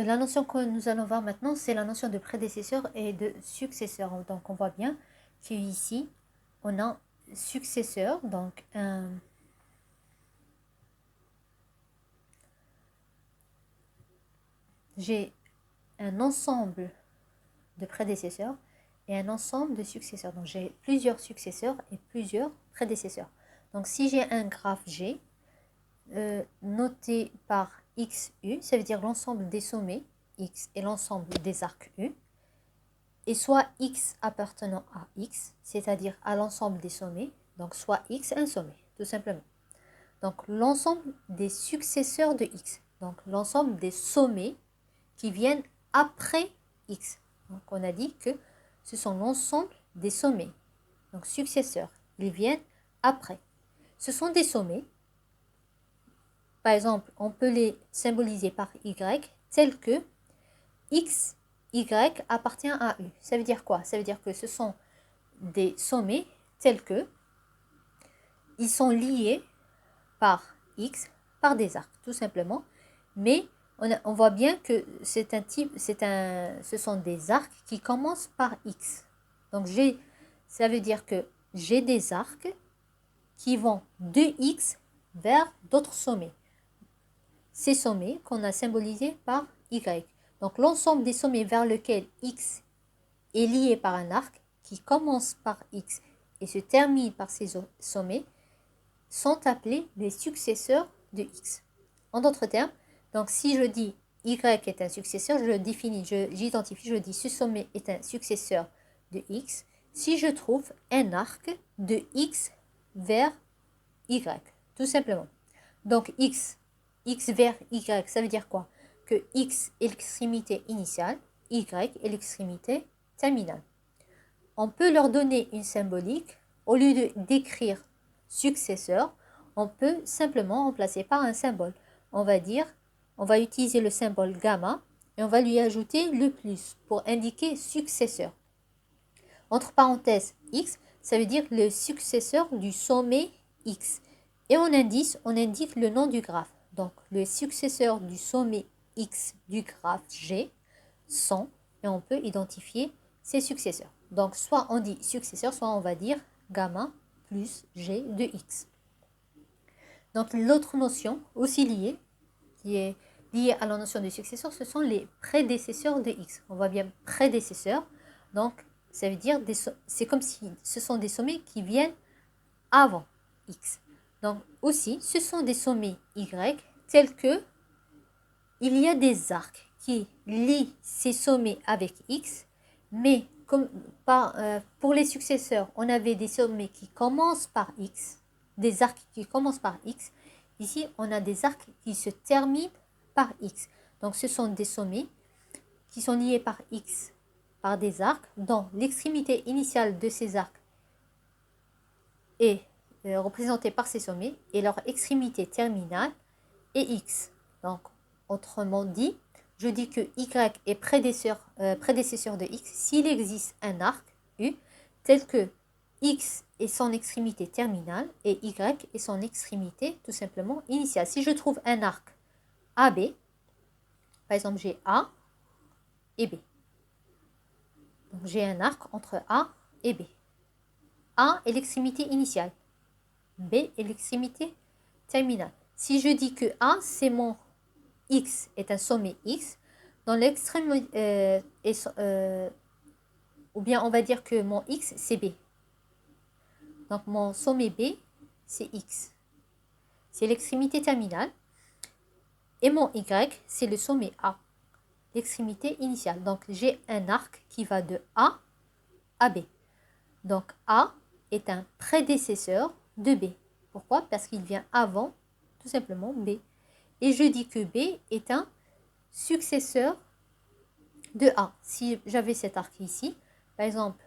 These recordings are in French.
la notion que nous allons voir maintenant, c'est la notion de prédécesseur et de successeur. Donc, on voit bien qu'ici, on a successeur, donc j'ai un ensemble de prédécesseurs et un ensemble de successeurs. Donc, j'ai plusieurs successeurs et plusieurs prédécesseurs. Donc, si j'ai un graphe G, noté par XU, ça veut dire l'ensemble des sommets X et l'ensemble des arcs U, et soit X appartenant à X, c'est-à-dire à l'ensemble des sommets, donc soit X un sommet, tout simplement. Donc l'ensemble des successeurs de X, donc l'ensemble des sommets qui viennent après X. Donc on a dit que ce sont l'ensemble des sommets, donc successeurs, ils viennent après. Ce sont des sommets, par exemple, on peut les symboliser par Y, tels que X, Y appartient à U. Ça veut dire quoi? Ça veut dire que ce sont des sommets tels que ils sont liés par X, par des arcs, tout simplement. Mais on voit bien que ce sont des arcs qui commencent par X. Donc ça veut dire que j'ai des arcs qui vont de X vers d'autres sommets. Ces sommets qu'on a symbolisés par Y. Donc l'ensemble des sommets vers lesquels X est lié par un arc qui commence par X et se termine par ces sommets sont appelés les successeurs de X. En d'autres termes, donc si je dis Y est un successeur, je le définis, j'identifie, je dis ce sommet est un successeur de X si je trouve un arc de X vers Y, tout simplement. Donc X vers Y, ça veut dire quoi? Que X est l'extrémité initiale, Y est l'extrémité terminale. On peut leur donner une symbolique. Au lieu d'écrire successeur, on peut simplement remplacer par un symbole. On va utiliser le symbole gamma et on va lui ajouter le plus pour indiquer successeur. Entre parenthèses, X, ça veut dire le successeur du sommet X. Et en indice, on indique le nom du graphe. Donc, le successeur du sommet X du graphe G sont, et on peut identifier ses successeurs. Donc, soit on dit successeur, soit on va dire gamma plus G de X. Donc, l'autre notion aussi liée, qui est liée à la notion de successeur, ce sont les prédécesseurs de X. On voit bien prédécesseur. Donc, ça veut dire, c'est comme si ce sont des sommets qui viennent avant X. Donc, aussi, ce sont des sommets Y tels que il y a des arcs qui lient ces sommets avec X, mais comme pour les successeurs, on avait des sommets qui commencent par X, des arcs qui commencent par X. Ici, on a des arcs qui se terminent par X. Donc, ce sont des sommets qui sont liés par X, par des arcs, dont l'extrémité initiale de ces arcs est représentée par ces sommets et leur extrémité terminale est X. Donc, autrement dit, je dis que Y est prédécesseur de X s'il existe un arc U tel que X est son extrémité terminale et Y est son extrémité tout simplement initiale. Si je trouve un arc AB, par exemple j'ai A et B. Donc j'ai un arc entre A et B. A est l'extrémité initiale, B est l'extrémité terminale. Si je dis que A c'est mon X est un sommet X, dans l'extrême ou bien on va dire que mon X c'est B. Donc mon sommet B c'est X. C'est l'extrémité terminale. Et mon Y c'est le sommet A, l'extrémité initiale. Donc j'ai un arc qui va de A à B. Donc A est un prédécesseur de B. Pourquoi? Parce qu'il vient avant tout simplement B. Et je dis que B est un successeur de A. Si j'avais cet arc ici, par exemple,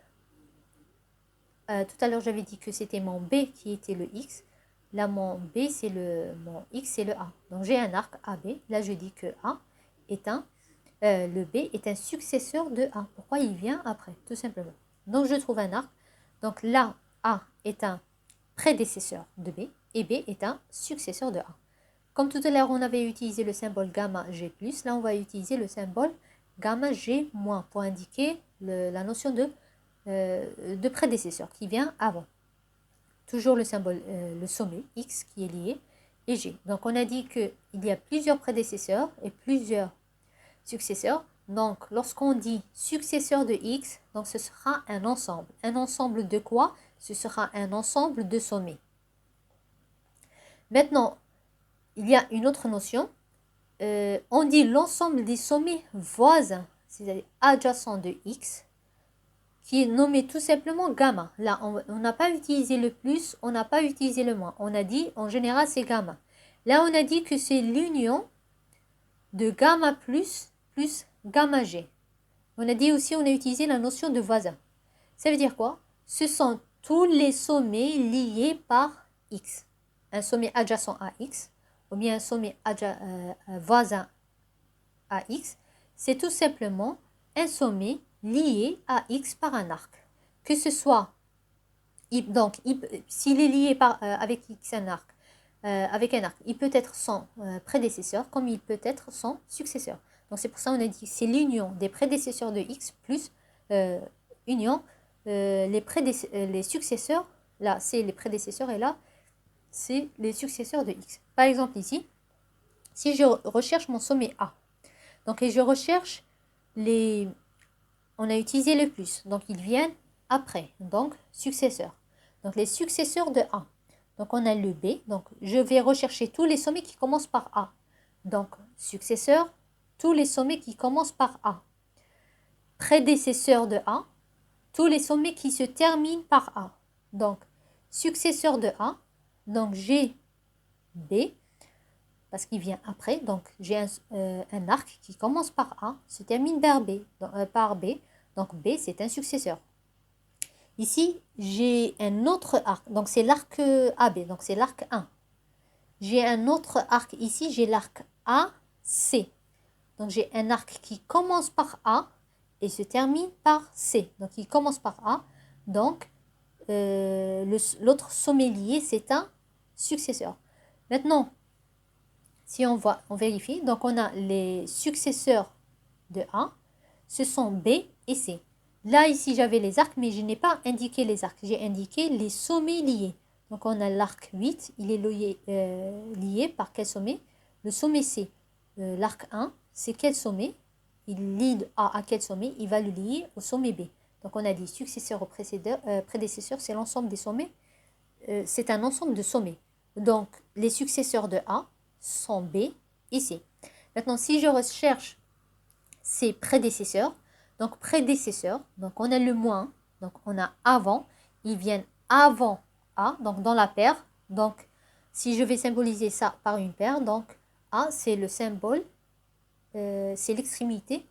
tout à l'heure j'avais dit que c'était mon B qui était le X. Là mon B c'est mon X c'est le A. Donc j'ai un arc AB. Là je dis que A est le B est un successeur de A. Pourquoi? Il vient après, tout simplement. Donc je trouve un arc. Donc là A est un prédécesseur de B et B est un successeur de A. comme tout à l'heure, on avait utilisé le symbole gamma G+, là, on va utiliser le symbole gamma G- pour indiquer la notion de prédécesseur qui vient avant. Toujours le symbole, le sommet X qui est lié et G. Donc, on a dit qu'il y a plusieurs prédécesseurs et plusieurs successeurs. Donc, lorsqu'on dit successeur de X, donc ce sera un ensemble. Un ensemble de quoi? Ce sera un ensemble de sommets. Maintenant, il y a une autre notion. On dit l'ensemble des sommets voisins, c'est-à-dire adjacents de X, qui est nommé tout simplement gamma. Là, on n'a pas utilisé le plus, on n'a pas utilisé le moins. On a dit, en général, c'est gamma. Là, on a dit que c'est l'union de gamma plus gamma G. On a dit aussi, on a utilisé la notion de voisin. Ça veut dire quoi? Ce sont tous les sommets liés par X. Un sommet adjacent à X, ou bien un sommet voisin à X, c'est tout simplement un sommet lié à X par un arc. Que ce soit, donc, s'il est lié avec X avec un arc, il peut être son prédécesseur comme il peut être son successeur. Donc c'est pour ça qu'on a dit c'est l'union des prédécesseurs de X plus union les successeurs. Là, c'est les prédécesseurs et là, c'est les successeurs de X. Par exemple ici, si je recherche mon sommet A, donc et je recherche on a utilisé le plus, donc ils viennent après, donc successeurs. Donc les successeurs de A. Donc on a le B, donc je vais rechercher tous les sommets qui commencent par A. Donc successeur, tous les sommets qui commencent par A. Prédécesseur de A, tous les sommets qui se terminent par A. Donc successeur de A, donc j'ai B, parce qu'il vient après, donc j'ai un arc qui commence par A, se termine par B, donc B c'est un successeur. Ici, j'ai un autre arc, donc c'est l'arc AB, donc c'est l'arc 1. J'ai un autre arc ici, j'ai l'arc AC. Donc j'ai un arc qui commence par A et se termine par C. Donc il commence par A, donc l'autre sommet lié c'est un successeur. Maintenant, si on vérifie, donc on a les successeurs de A, ce sont B et C. Là, ici, j'avais les arcs, mais je n'ai pas indiqué les arcs. J'ai indiqué les sommets liés. Donc, on a l'arc 8, il est lié par quel sommet? Le sommet C. L'arc 1, c'est quel sommet? Il lie A à quel sommet? Il va le lier au sommet B. Donc, on a dit successeur au prédécesseur, c'est l'ensemble des sommets. C'est un ensemble de sommets. Donc, les successeurs de A sont B et C. Maintenant, si je recherche ses prédécesseurs, donc prédécesseurs, donc on a le moins, donc on a avant, ils viennent avant A, donc dans la paire. Donc, si je vais symboliser ça par une paire, donc A, c'est le symbole, c'est l'extrémité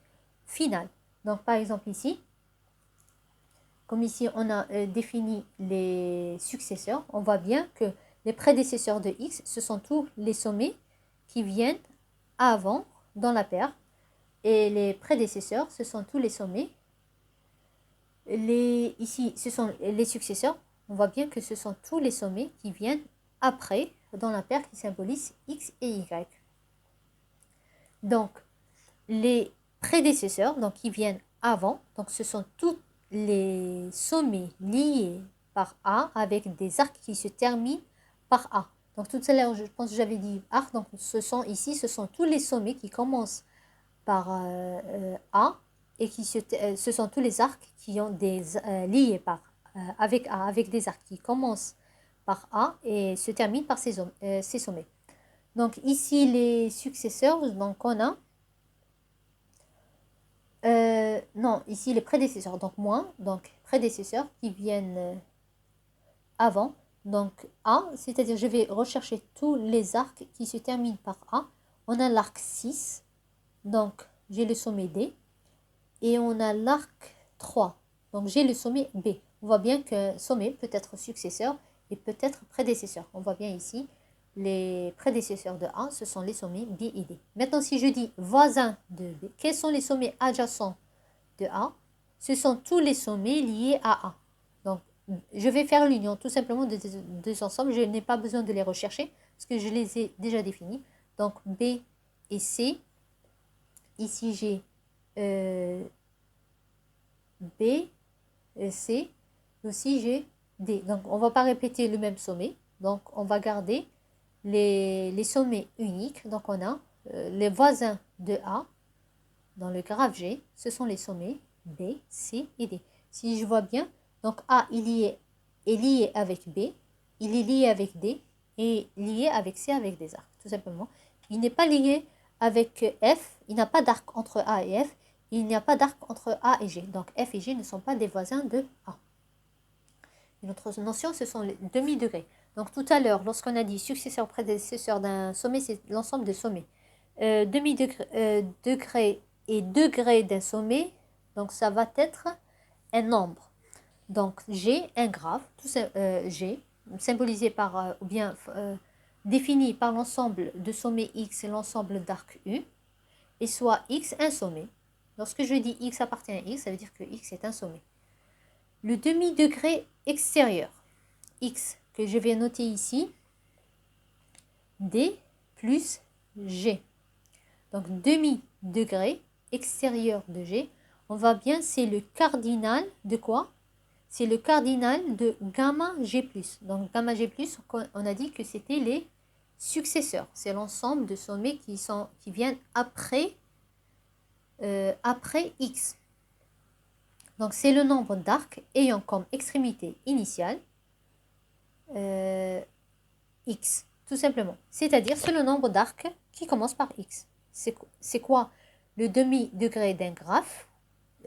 finale. Donc, par exemple ici, comme ici on a défini les successeurs, on voit bien que les prédécesseurs de X, ce sont tous les sommets qui viennent avant dans la paire. Et les prédécesseurs, ce sont tous les sommets. Ici, ce sont les successeurs. On voit bien que ce sont tous les sommets qui viennent après dans la paire qui symbolise X et Y. Donc, les prédécesseurs, donc qui viennent avant, donc ce sont tous les sommets liés par A avec des arcs qui se terminent par A. Donc tout à l'heure, je pense que j'avais dit arc, donc ce sont tous les sommets qui commencent par A et ce sont tous les arcs qui ont des liés avec A, avec des arcs qui commencent par A et se terminent par ces sommets. Donc ici les successeurs, donc on a non, ici les prédécesseurs, donc moins, donc prédécesseurs qui viennent avant, donc A, c'est-à-dire je vais rechercher tous les arcs qui se terminent par A. On a l'arc 6, donc j'ai le sommet D, et on a l'arc 3, donc j'ai le sommet B. On voit bien qu'un sommet peut être successeur et peut être prédécesseur. On voit bien ici, les prédécesseurs de A, ce sont les sommets B et D. Maintenant, si je dis voisin de B, quels sont les sommets adjacents de A? Ce sont tous les sommets liés à A. Donc, je vais faire l'union tout simplement de deux ensembles. Je n'ai pas besoin de les rechercher parce que je les ai déjà définis. donc B et C. Ici, j'ai B, C, aussi j'ai D. Donc, on ne va pas répéter le même sommet. Donc, on va garder les sommets uniques. Donc, on a les voisins de A dans le graphe G. Ce sont les sommets B, C et D. Si je vois bien, donc A est lié avec B, il est lié avec D et lié avec C avec des arcs, tout simplement. Il n'est pas lié avec F, il n'a pas d'arc entre A et F, il n'y a pas d'arc entre A et G. Donc F et G ne sont pas des voisins de A. Une autre notion, ce sont les demi-degrés. Donc tout à l'heure, lorsqu'on a dit successeur prédécesseur d'un sommet, c'est l'ensemble des sommets. Demi-degré et degré d'un sommet, donc ça va être un nombre. Donc G, un graphe, G, symbolisé par, ou bien défini par l'ensemble de sommets X et l'ensemble d'arcs U, et soit X un sommet. Lorsque je dis X appartient à X, ça veut dire que X est un sommet. Le demi-degré extérieur, X, que je vais noter ici, D plus G. Donc demi-degré extérieur de G, on voit bien, c'est le cardinal de quoi? C'est le cardinal de gamma G+. Donc gamma G+, on a dit que c'était les successeurs. C'est l'ensemble de sommets qui viennent après X. Donc c'est le nombre d'arcs ayant comme extrémité initiale X, tout simplement. C'est-à-dire c'est le nombre d'arcs qui commence par X. C'est quoi le demi-degré d'un graphe,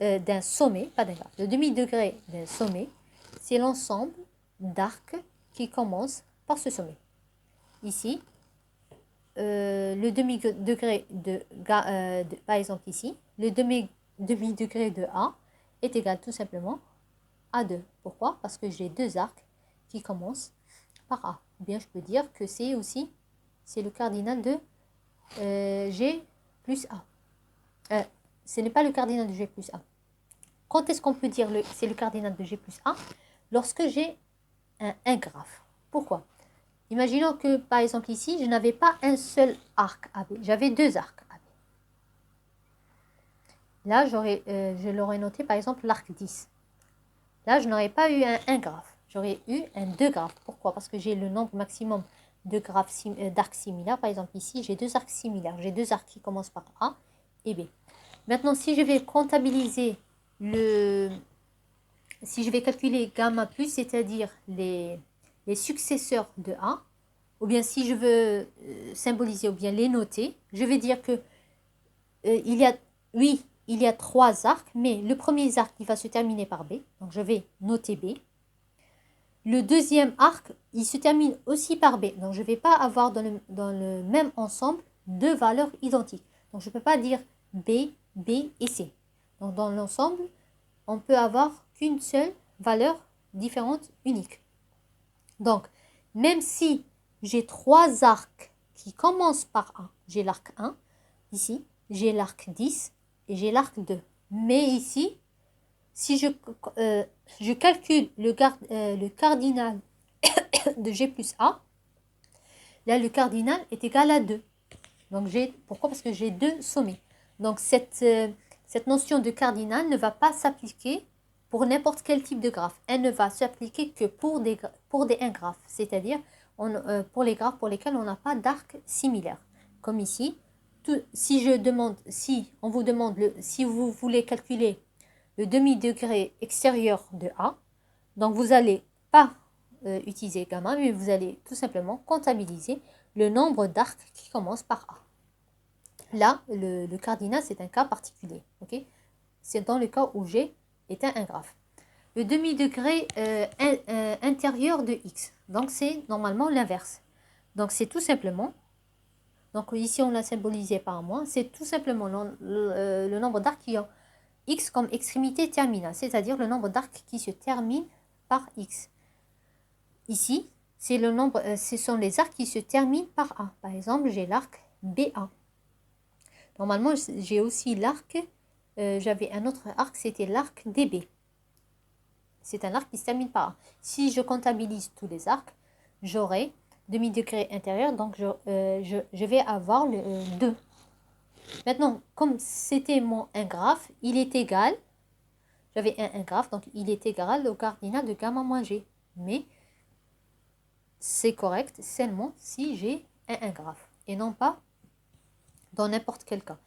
d'un sommet, pas d'un graphe, le demi-degré d'un sommet, c'est l'ensemble d'arcs qui commencent par ce sommet. Ici, le demi-degré par exemple ici, le demi-degré de A est égal tout simplement à 2. Pourquoi? Parce que j'ai deux arcs qui commencent par A. Ou bien je peux dire que c'est le cardinal de G plus A. Ce n'est pas le cardinal de G plus A. Quand est-ce qu'on peut dire c'est le cardinal de G plus A? Lorsque j'ai un graphe. Pourquoi? Imaginons que, par exemple ici, je n'avais pas un seul arc AB. J'avais deux arcs AB. Là, je l'aurais noté, par exemple, l'arc 10. Là, je n'aurais pas eu un graphe. J'aurais eu un 2 graphes. Pourquoi? Parce que j'ai le nombre maximum de d'arcs similaires. Par exemple, ici, j'ai deux arcs similaires. J'ai deux arcs qui commencent par A et B. Maintenant, si je vais comptabiliser si je vais calculer gamma plus, c'est-à-dire les successeurs de A, ou bien si je veux symboliser ou bien les noter, je vais dire que il y a trois arcs, mais le premier arc, il va se terminer par B, donc je vais noter B. Le deuxième arc, il se termine aussi par B, donc je ne vais pas avoir dans le même ensemble deux valeurs identiques. Donc je ne peux pas dire B, B et C. Donc dans l'ensemble, on peut avoir qu'une seule valeur différente, unique. Donc, même si j'ai trois arcs qui commencent par A, j'ai l'arc 1, ici, j'ai l'arc 10 et j'ai l'arc 2. Mais ici, si je calcule le cardinal de G plus A, là, le cardinal est égal à 2. Donc, pourquoi? Parce que j'ai deux sommets. Donc, cette notion de cardinal ne va pas s'appliquer pour n'importe quel type de graphe. Elle ne va s'appliquer que pour des 1 graphes, c'est-à-dire pour les graphes pour lesquels on n'a pas d'arc similaire. Comme ici, si on vous demande, si vous voulez calculer le demi-degré extérieur de A, donc vous n'allez pas utiliser gamma, mais vous allez tout simplement comptabiliser le nombre d'arcs qui commencent par A. Là, le cardinal, c'est un cas particulier. Okay? C'est dans le cas où G est un graphe. Le demi-degré intérieur de X. Donc, c'est normalement l'inverse. Donc, c'est tout simplement, donc ici, on l'a symbolisé par moins, c'est tout simplement le nombre d'arcs qui ont X comme extrémité terminale, c'est-à-dire le nombre d'arcs qui se terminent par X. Ici, c'est ce sont les arcs qui se terminent par A. Par exemple, j'ai l'arc BA. Normalement, j'ai aussi l'arc, j'avais un autre arc, c'était l'arc DB. C'est un arc qui se termine par A. Si je comptabilise tous les arcs, j'aurai demi-degré intérieur, donc je vais avoir le 2. Maintenant, comme c'était mon 1 graphe, il est égal, j'avais un graphe, donc il est égal au cardinal de gamma moins g. Mais c'est correct seulement si j'ai un graphe et non pas dans n'importe quel cas.